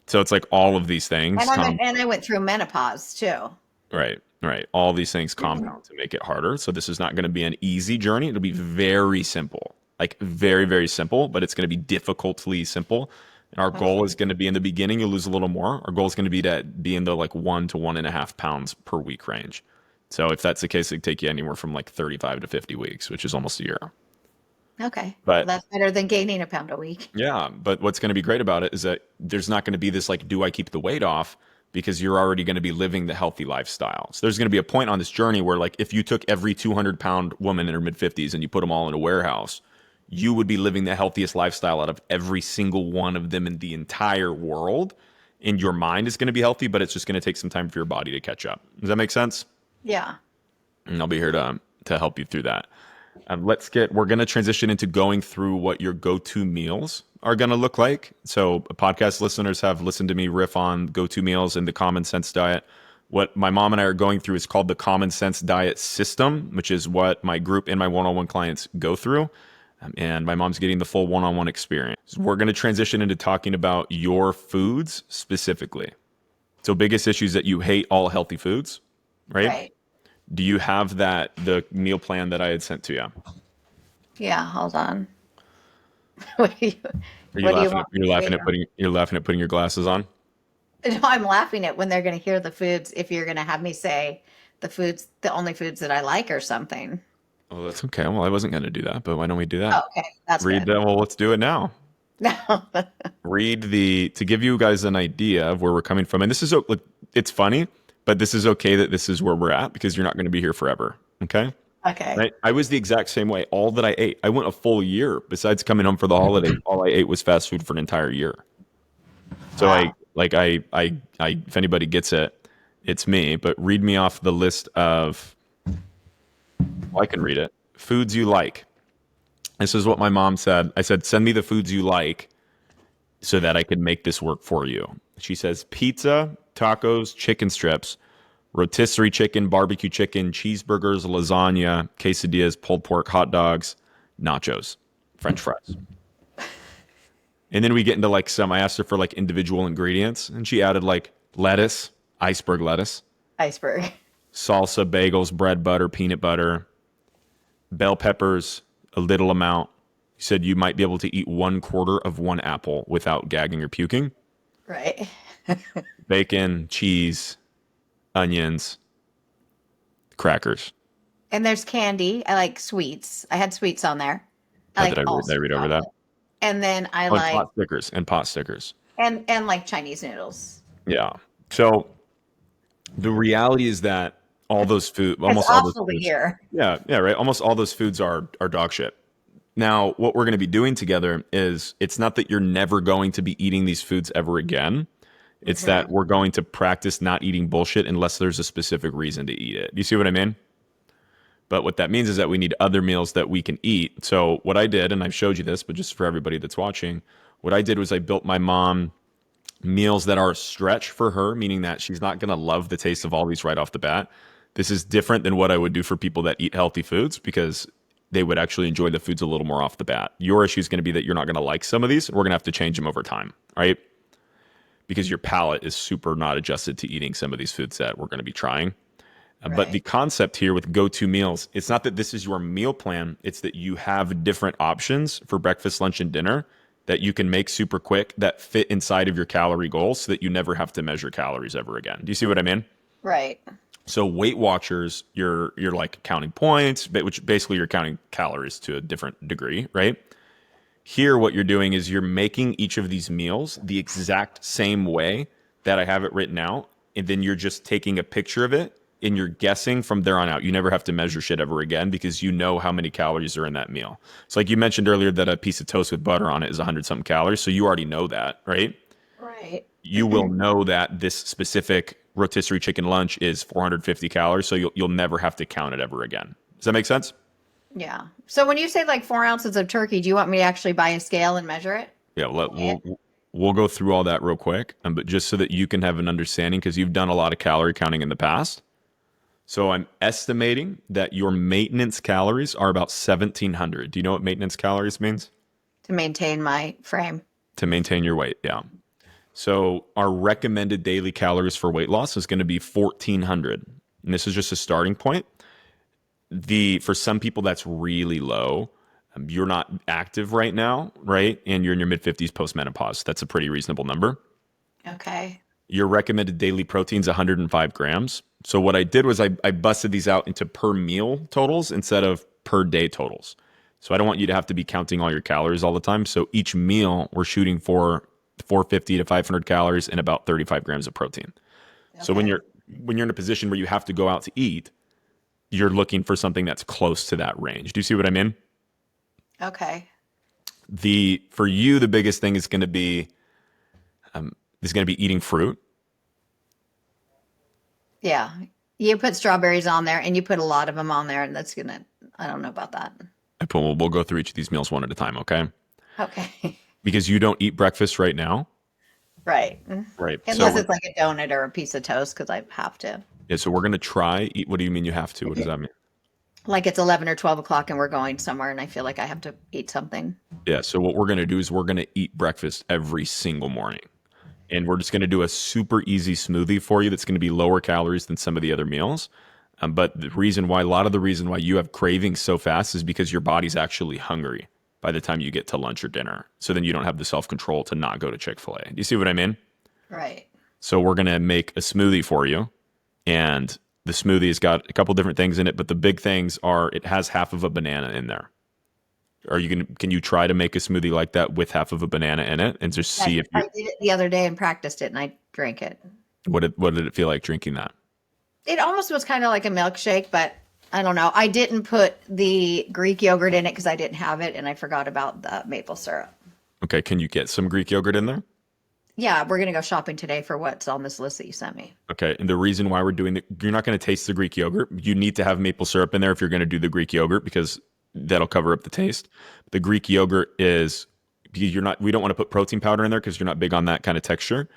So it's like all of these things. And I went through menopause too. Right. All these things compound to make it harder. So this is not going to be an easy journey. It'll be very simple, like very, very simple, but it's going to be difficultly simple. And our goal is going to be in the beginning, you'll lose a little more. Our goal is going to be in the like 1 to 1.5 pounds per week range. So if that's the case, it'd take you anywhere from like 35 to 50 weeks, which is almost a year. Okay. But that's better than gaining a pound a week. Yeah. But what's going to be great about it is that there's not going to be this like, do I keep the weight off? Because you're already going to be living the healthy lifestyle. So there's going to be a point on this journey where like, if you took every 200-pound woman in her mid 50s and you put them all in a warehouse, you would be living the healthiest lifestyle out of every single one of them in the entire world. And your mind is going to be healthy, but it's just going to take some time for your body to catch up. Does that make sense? Yeah. And I'll be here to help you through that. We're going to transition into going through what your go-to meals are going to look like. So podcast listeners have listened to me riff on go-to meals and the common sense diet. What my mom and I are going through is called the common sense diet system, which is what my group and my one-on-one clients go through. And my mom's getting the full one-on-one experience. We're going to transition into talking about your foods specifically. So biggest issues that you hate all healthy foods, right? Do you have the meal plan that I had sent to you? Yeah, hold on. What do you You're laughing at putting your glasses on? No, I'm laughing at when they're going to hear the foods. If you're going to have me say the only foods that I like or something. Oh, that's okay. Well, I wasn't going to do that, but why don't we do that? Oh, okay, that's good. Well, let's do it now. No. To give you guys an idea of where we're coming from. And this is, it's funny, but this is okay that this is where we're at because you're not going to be here forever. Okay. Okay. I was the exact same way. All that I ate, I went a full year. Besides coming home for the holiday, all I ate was fast food for an entire year. So wow. I if anybody gets it, it's me. But read me off the list of. Well, I can read it. Foods you like. This is what my mom said. I said, send me the foods you like so that I could make this work for you. She says, pizza, tacos, chicken strips, rotisserie chicken, barbecue chicken, cheeseburgers, lasagna, quesadillas, pulled pork, hot dogs, nachos, French fries. And then we get into like I asked her for like individual ingredients, and she added like lettuce, iceberg lettuce, Iceberg. salsa, bagels, bread, butter, peanut butter, bell peppers, a little amount. You said you might be able to eat 1/4 of one apple without gagging or puking. Right. Bacon, cheese, onions, crackers. And there's candy. I like sweets. I had sweets on there. I Oh, like all did I read over that? chocolate. And then I Oh, and like pot stickers. And pot stickers. and like Chinese noodles. Yeah. So the reality is that all those food, It's almost all those awful to foods, hear. yeah, right. Almost all those foods are dog shit. Now, what we're going to be doing together is it's not that you're never going to be eating these foods ever again. It's that we're going to practice not eating bullshit unless there's a specific reason to eat it. You see what I mean? But what that means is that we need other meals that we can eat. So what I did, and I've showed you this, but just for everybody that's watching, what I did was I built my mom meals that are a stretch for her, meaning that she's not going to love the taste of all these right off the bat. This is different than what I would do for people that eat healthy foods because they would actually enjoy the foods a little more off the bat. Your issue is going to be that you're not going to like some of these. And we're going to have to change them over time, right? Because your palate is super not adjusted to eating some of these foods that we're going to be trying. But the Right. concept here with go-to meals, it's not that this is your meal plan. It's that you have different options for breakfast, lunch, and dinner that you can make super quick that fit inside of your calorie goals so that you never have to measure calories ever again. Do you see what I mean? Right. So Weight Watchers, you're like counting points, which basically you're counting calories to a different degree, right? Here, what you're doing is you're making each of these meals the exact same way that I have it written out, and then you're just taking a picture of it and you're guessing from there on out. You never have to measure shit ever again because you know how many calories are in that meal. So like you mentioned earlier that a piece of toast with butter on it is 100 something calories. So you already know that, right? Right. You will know that this specific rotisserie chicken lunch is 450 calories. So you'll never have to count it ever again. Does that make sense? Yeah. So when you say like 4 ounces of turkey, do you want me to actually buy a scale and measure it? Yeah, Yeah. we'll go through all that real quick, but just so that you can have an understanding, because you've done a lot of calorie counting in the past. So I'm estimating that your maintenance calories are about 1,700. Do you know what maintenance calories means? To maintain my frame. To maintain your weight, yeah. So our recommended daily calories for weight loss is going to be 1,400, and this is just a starting point. For some people that's really low. You're not active right now, right? And you're in your mid 50s post menopause. That's a pretty reasonable number. Okay. Your recommended daily protein is 105 grams. So what I did was I busted these out into per meal totals instead of per day totals. So I don't want you to have to be counting all your calories all the time. So each meal we're shooting for 450 to 500 calories and about 35 grams of protein. So when Okay. you're in a position where you have to go out to eat, you're looking for something that's close to that range. Do you see what I mean? Okay. For you, the biggest thing is going to be eating fruit. Yeah. You put strawberries on there and you put a lot of them on there, and I don't know about that. We'll go through each of these meals one at a time, okay? Okay. Because you don't eat breakfast right now, Right. right? Unless it's like a donut or a piece of toast, because I have to. Yeah, so we're going to try eat. What do you mean you have to? What does that mean? Like it's 11 or 12 o'clock and we're going somewhere and I feel like I have to eat something. Yeah, so what we're going to do is we're going to eat breakfast every single morning. And we're just going to do a super easy smoothie for you that's going to be lower calories than some of the other meals. But a lot of the reason why you have cravings so fast is because your body's actually hungry by the time you get to lunch or dinner. So then you don't have the self-control to not go to Chick-fil-A. Do you see what I mean? Right. So we're going to make a smoothie for you. And the smoothie has got a couple different things in it, but the big things are it has half of a banana in there. Can you try to make a smoothie like that with half of a banana in it and just see if I did it the other day and practiced it and I drank it. what did it feel like drinking that? It almost was kind of like a milkshake, but I don't know. I didn't put the Greek yogurt in it because I didn't have it and I forgot about the maple syrup. Okay, can you get some Greek yogurt in there? Yeah, we're going to go shopping today for what's on this list that you sent me. Okay, and the reason why we're doing you're not going to taste the Greek yogurt. You need to have maple syrup in there if you're going to do the Greek yogurt because that'll cover up the taste. The Greek yogurt is because we don't want to put protein powder in there because you're not big on that kind of texture.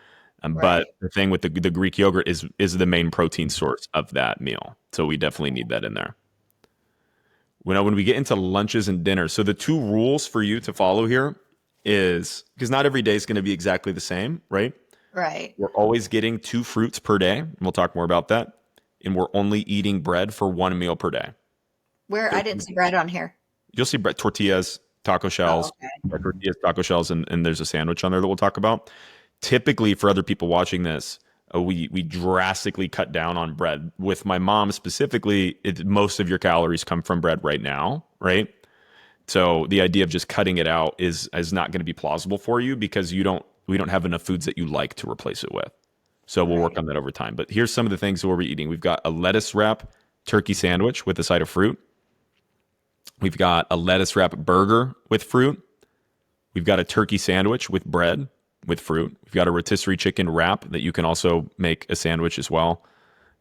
Right. But the thing with the Greek yogurt is the main protein source of that meal. So we definitely need that in there. When we get into lunches and dinners, so the two rules for you to follow here is because not every day is going to be exactly the same, right? Right. We're always getting 2 fruits per day. And we'll talk more about that. And we're only eating bread for 1 meal per day. Where So I didn't see bread on here. you'll see bread, tortillas, taco Oh, shells, okay. tortillas, taco shells, and there's a sandwich on there that we'll talk about. Typically, for other people watching this, we drastically cut down on bread. With my mom specifically, most of your calories come from bread right now, right? So the idea of just cutting it out is not going to be plausible for you because we don't have enough foods that you like to replace it with. So we'll work Right. on that over time. But here's some of the things that we're eating. We've got a lettuce wrap turkey sandwich with a side of fruit. We've got a lettuce wrap burger with fruit. We've got a turkey sandwich with bread with fruit. We've got a rotisserie chicken wrap that you can also make a sandwich as well.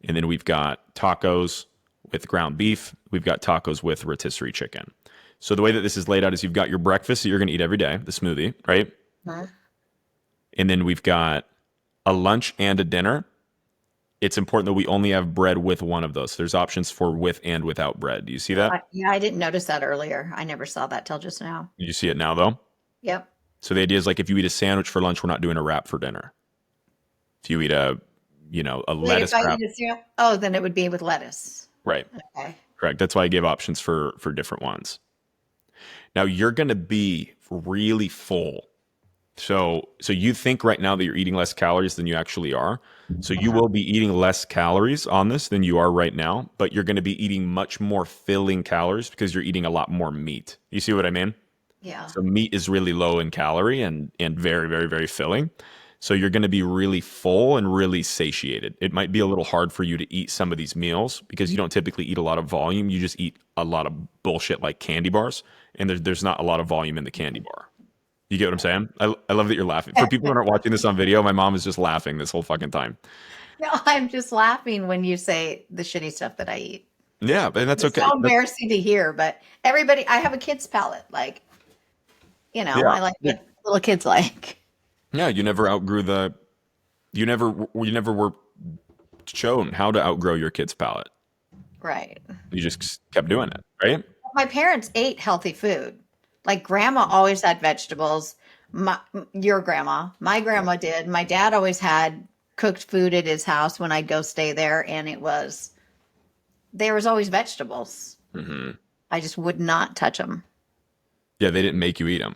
And then we've got tacos with ground beef. We've got tacos with rotisserie chicken. So the way that this is laid out is you've got your breakfast that you're going to eat every day, the smoothie, right? Huh? And then we've got a lunch and a dinner. It's important that we only have bread with one of those. There's options for with and without bread. Do you see that? Yeah, I didn't notice that earlier. I never saw that till just now. You see it now, though? Yep. So the idea is like if you eat a sandwich for lunch, we're not doing a wrap for dinner. If you eat a Wait, lettuce if I wrap, eat a cereal, oh, then it would be with lettuce. right? Okay. Correct. That's why I gave options for different ones. Now you're going to be really full. So you think right now that you're eating less calories than you actually are. So you will be eating less calories on this than you are right now, but you're going to be eating much more filling calories because you're eating a lot more meat. You see what I mean? Yeah. So meat is really low in calorie and very, very, very filling. So you're going to be really full and really satiated. It might be a little hard for you to eat some of these meals because you don't typically eat a lot of volume. You just eat a lot of bullshit like candy bars, and there's not a lot of volume in the candy bar. You get what I'm saying? I love that you're laughing. For people who aren't watching this on video, my mom is just laughing this whole fucking time. No, I'm just laughing when you say the shitty stuff that I eat. Yeah, and that's It's okay. so embarrassing to hear, but everybody, I have a kid's palate. Like, Yeah. I like what little kids like. Yeah, you never outgrew the you never were shown how to outgrow your kid's palate. Right. You just kept doing it, right? My parents ate healthy food. Like grandma always had vegetables. Your grandma, my grandma did. My dad always had cooked food at his house when I'd go stay there, and there was always vegetables. I just would not touch them. Yeah, they didn't make you eat them.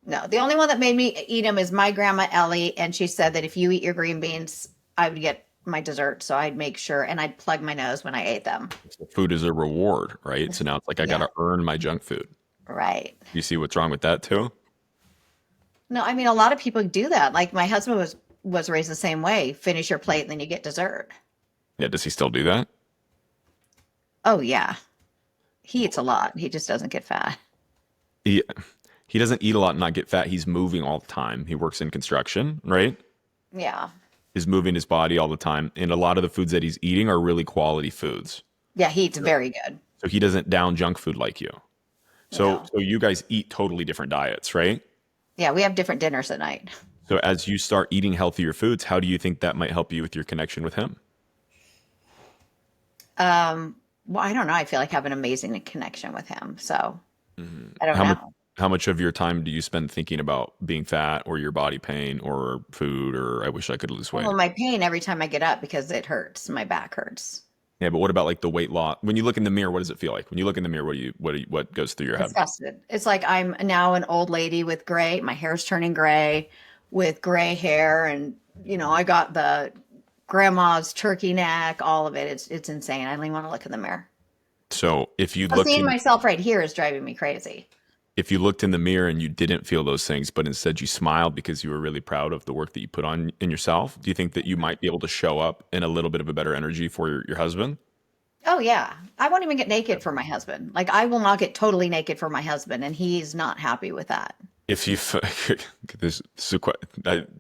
No, the only one that made me eat them is my grandma Ellie, and she said that if you eat your green beans, I would get my dessert. So I'd make sure, and I'd plug my nose when I ate them. Food is a reward, right? So now it's like I got to earn my junk food. Right. You see what's wrong with that too? No, I mean a lot of people do that. Like my husband was raised the same way. Finish your plate, and then you get dessert. Yeah, does he still do that? Oh yeah, he eats a lot. He just doesn't get fat. He doesn't eat a lot and not get fat. He's moving all the time. He works in construction, right? Yeah. He's moving his body all the time. And a lot of the foods that he's eating are really quality foods. Yeah, he eats very good. So he doesn't down junk food like you. So No. so you guys eat totally different diets, right? Yeah, we have different dinners at night. So as you start eating healthier foods, how do you think that might help you with your connection with him? Well, I don't know. I feel like I have an amazing connection with him. So I don't How much know. how much of your time do you spend thinking about being fat or your body pain or food or I wish I could lose weight? Well, my pain every time I get up because it hurts. My back hurts. Yeah, but what about like the weight loss? When you look in the mirror, what does it feel like? When you look in the mirror, what goes through your head? Disgusted. It's like I'm now an old lady with gray. My hair's turning gray with gray hair, and I got the grandma's turkey neck. All of it. It's insane. I don't even want to look in the mirror. So if you So looked seeing myself right here is driving me crazy. if you looked in the mirror and you didn't feel those things, but instead you smiled because you were really proud of the work that you put on in yourself, do you think that you might be able to show up in a little bit of a better energy for your husband? Oh yeah, I won't even get naked for my husband. Like I will not get totally naked for my husband, and he's not happy with that. If you this is quite,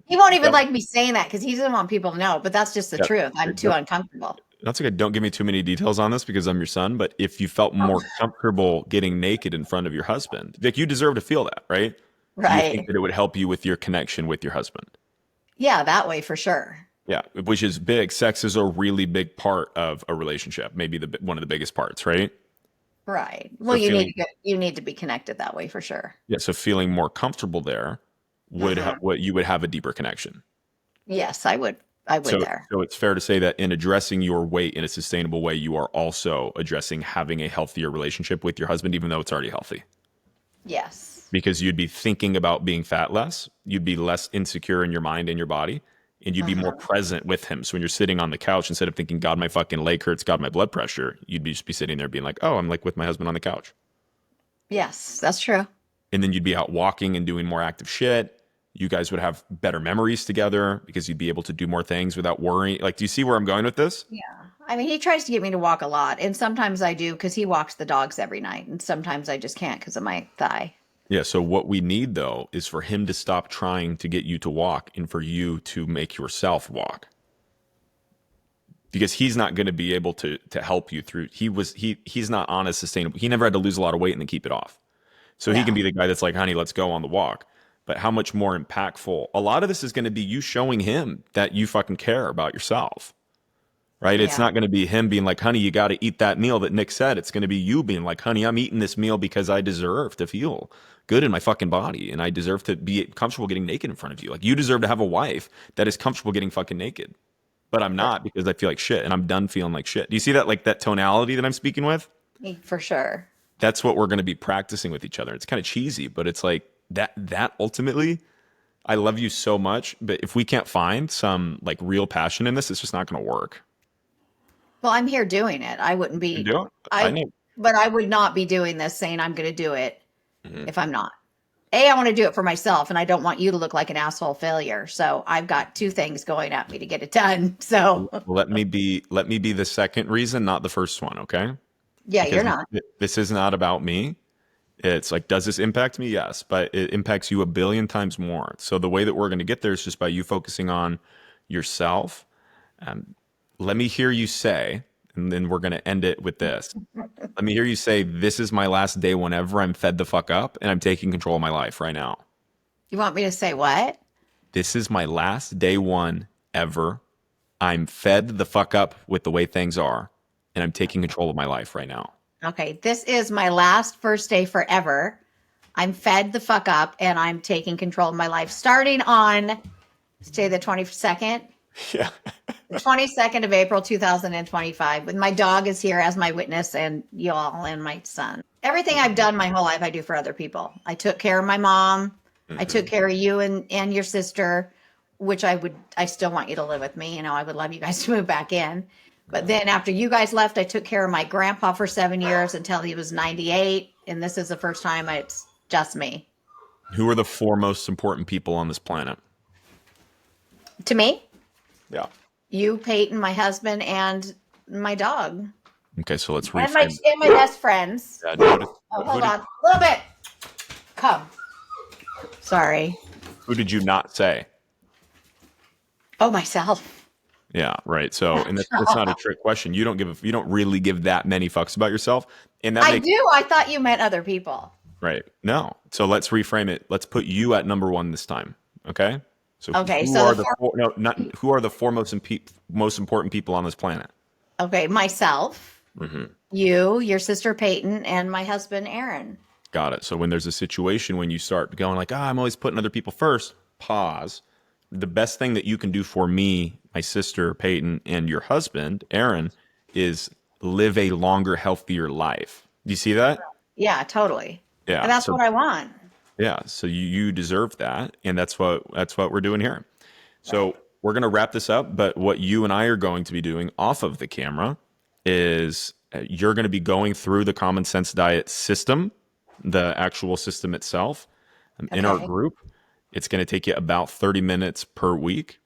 He won't even like me saying that because he doesn't want people to know. But that's just the Yeah. truth. I'm too uncomfortable. that's okay. Don't give me too many details on this because I'm your son. But if you felt more comfortable getting naked in front of your husband, like you deserve to feel that, right? Do you think Right. that it would help you with your connection with your husband? Yeah, that way for sure. Yeah, which is big. Sex is a really big part of a relationship, maybe one of the biggest parts, right? Right. Well, feeling- you need to be connected that way for sure. Yeah, so feeling more comfortable there what you would have a deeper connection. Yes, I would. I would So, there. so it's fair to say that in addressing your weight in a sustainable way, you are also addressing having a healthier relationship with your husband, even though it's already healthy. Yes. Because you'd be thinking about being fat less, you'd be less insecure in your mind and your body, and you'd be more present with him. So when you're sitting on the couch, instead of thinking, God, my fucking leg hurts, God, my blood pressure, just be sitting there being like, oh, I'm like with my husband on the couch. Yes, that's true. And then you'd be out walking and doing more active shit. You guys would have better memories together because you'd be able to do more things without worrying. Like, do you see where I'm going with this? Yeah. I mean, he tries to get me to walk a lot, and sometimes I do because he walks the dogs every night, and sometimes I just can't because of my thigh. Yeah. So what we need though is for him to stop trying to get you to walk and for you to make yourself walk. Because he's not going to be able to help you through. He's not on a sustainable. He never had to lose a lot of weight and then keep it off. So he can be the guy that's like, honey, let's go on the walk. But how much more impactful? A lot of this is going to be you showing him that you fucking care about yourself, right? It's not going to be him being like, honey, you got to eat that meal that Nick said. It's going to be you being like, honey, I'm eating this meal because I deserve to feel good in my fucking body. And I deserve to be comfortable getting naked in front of you. Like, you deserve to have a wife that is comfortable getting fucking naked. But I'm not, because I feel like shit and I'm done feeling like shit. Do you see that, like that tonality that I'm speaking with? For sure. That's what we're going to be practicing with each other. It's kind of cheesy, but it's like that ultimately, I love you so much, but if we can't find some like real passion in this, it's just not going to work. Well, I'm here doing it. I wouldn't be. You do it? I know. But I would not be doing this saying I'm going to do it if I'm not. I want to do it for myself, and I don't want you to look like an asshole failure. So I've got two things going at me to get it done. So let me be the second reason, not the first one. Okay. Yeah, Because you're not. This is not about me. It's like, does this impact me? Yes, but it impacts you a billion times more. So the way that we're going to get there is just by you focusing on yourself. Let me hear you say, and then we're going to end it with this. Let me hear you say, this is my last day whenever I'm fed the fuck up and I'm taking control of my life right now. You want me to say what? This is my last day one ever. I'm fed the fuck up with the way things are, and I'm taking control of my life right now. Okay, this is my last first day forever. I'm fed the fuck up, and I'm taking control of my life starting on, say, the 22nd. Yeah. The 22nd of April, 2025. With my dog is here as my witness, and y'all and my son. Everything I've done my whole life, I do for other people. I took care of my mom. I took care of you and your sister, which I still want you to live with me. You know, I would love you guys to move back in. But then after you guys left, I took care of my grandpa for 7 years until he was 98. And this is the first time it's just me. Who are the four most important people on this planet? To me? Yeah. You, Peyton, my husband, and my dog. Okay, so let's And reframe. my best friends. Yeah, Hold on. A little bit. Come. Sorry. Who did you not say? Oh, myself. Yeah, right. So, and that's not a trick question. You don't really give that many fucks about yourself, and that I do. I thought you meant other people. Right. No. So let's reframe it. Let's put you at number one this time. Okay. So Okay. who are who are the four most important people on this planet? Okay, myself, you, your sister Peyton, and my husband Aaron. Got it. So when there's a situation when you start going like, I'm always putting other people first, pause. The best thing that you can do for me, my sister Peyton, and your husband Aaron is live a longer, healthier life. Do you see that? Yeah, totally. Yeah. And that's what I want. Yeah. So you deserve that, and that's what we're doing here. So we're going to wrap this up, but what you and I are going to be doing off of the camera is you're going to be going through the Common Sense Diet system, the actual system itself, in our group. It's going to take you about 30 minutes per week.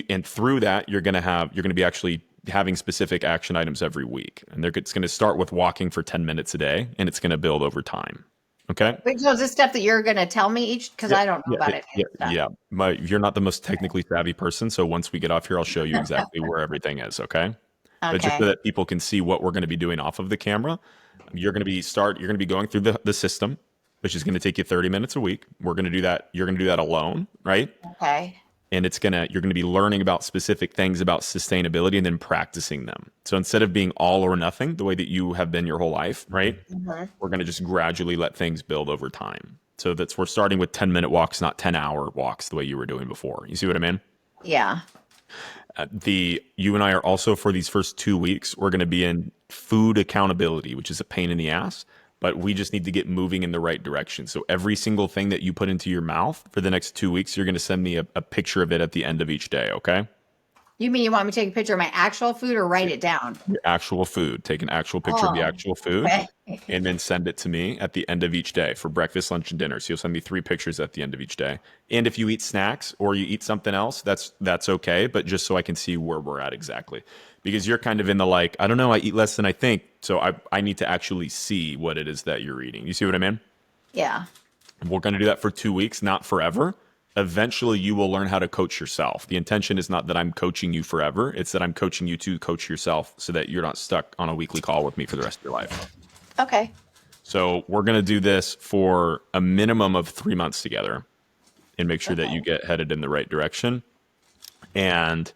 And through that, you're going to be actually having specific action items every week. And it's going to start with walking for 10 minutes a day, and it's going to build over time. Okay. Wait, so is this stuff that you're going to tell me each? Because I don't know about it. Yeah. You're not the most technically savvy person. So once we get off here, I'll show you exactly where everything is. Okay. But just so that people can see what we're going to be doing off of the camera, you're going to be going through the system, which is going to take you 30 minutes a week. We're going to do that. You're going to do that alone. Right. Okay. And you're going to be learning about specific things about sustainability and then practicing them. So instead of being all or nothing, the way that you have been your whole life, right? We're going to just gradually let things build over time. So we're starting with 10-minute walks, not 10-hour walks the way you were doing before. You see what I mean? Yeah. You and I are also, for these first 2 weeks, we're going to be in food accountability, which is a pain in the ass, but we just need to get moving in the right direction. So every single thing that you put into your mouth for the next 2 weeks, you're going to send me a picture of it at the end of each day. Okay. You mean you want me to take a picture of my actual food or write it down? Your actual food. Take an actual picture of the actual food okay. and then send it to me at the end of each day for breakfast, lunch, and dinner. So you'll send me 3 pictures at the end of each day. And if you eat snacks or you eat something else, that's okay. But just so I can see where we're at exactly. Because you're kind of in the like, I don't know, I eat less than I think. So I need to actually see what it is that you're eating. You see what I mean? Yeah. We're going to do that for 2 weeks, not forever. Eventually, you will learn how to coach yourself. The intention is not that I'm coaching you forever. It's that I'm coaching you to coach yourself so that you're not stuck on a weekly call with me for the rest of your life. Okay. So we're going to do this for a minimum of 3 months together and make sure that you get headed in the right direction. And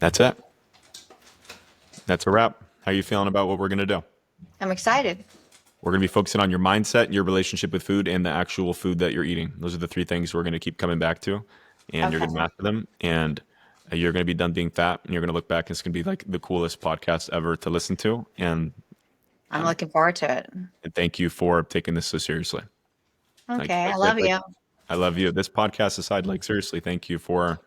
that's it. That's a wrap. How are you feeling about what we're going to do? I'm excited. We're going to be focusing on your mindset, your relationship with food, and the actual food that you're eating. Those are the 3 things we're going to keep coming back to, and you're going to master them, and you're going to be done being fat, and you're going to look back, and it's going to be like the coolest podcast ever to listen to, and I'm looking forward to it. And thank you for taking this so seriously. Okay, I love you. I love you. This podcast aside, like seriously, thank you for,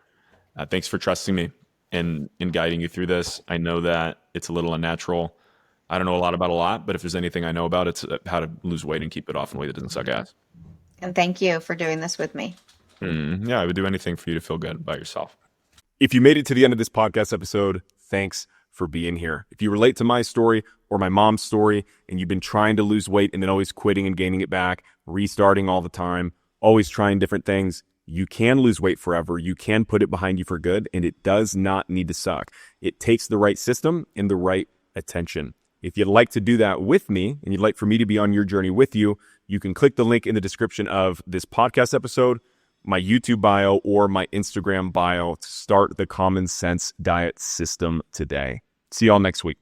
thanks for trusting me and guiding you through this. I know that it's a little unnatural. I don't know a lot about a lot, but if there's anything I know about, it's how to lose weight and keep it off in a way that doesn't suck ass. And thank you for doing this with me. Yeah, I would do anything for you to feel good about yourself. If you made it to the end of this podcast episode, thanks for being here. If you relate to my story or my mom's story and you've been trying to lose weight and then always quitting and gaining it back, restarting all the time, always trying different things, you can lose weight forever. You can put it behind you for good, and it does not need to suck. It takes the right system and the right attention. If you'd like to do that with me and you'd like for me to be on your journey with you, you can click the link in the description of this podcast episode, my YouTube bio, or my Instagram bio to start the Common Sense Diet System today. See y'all next week.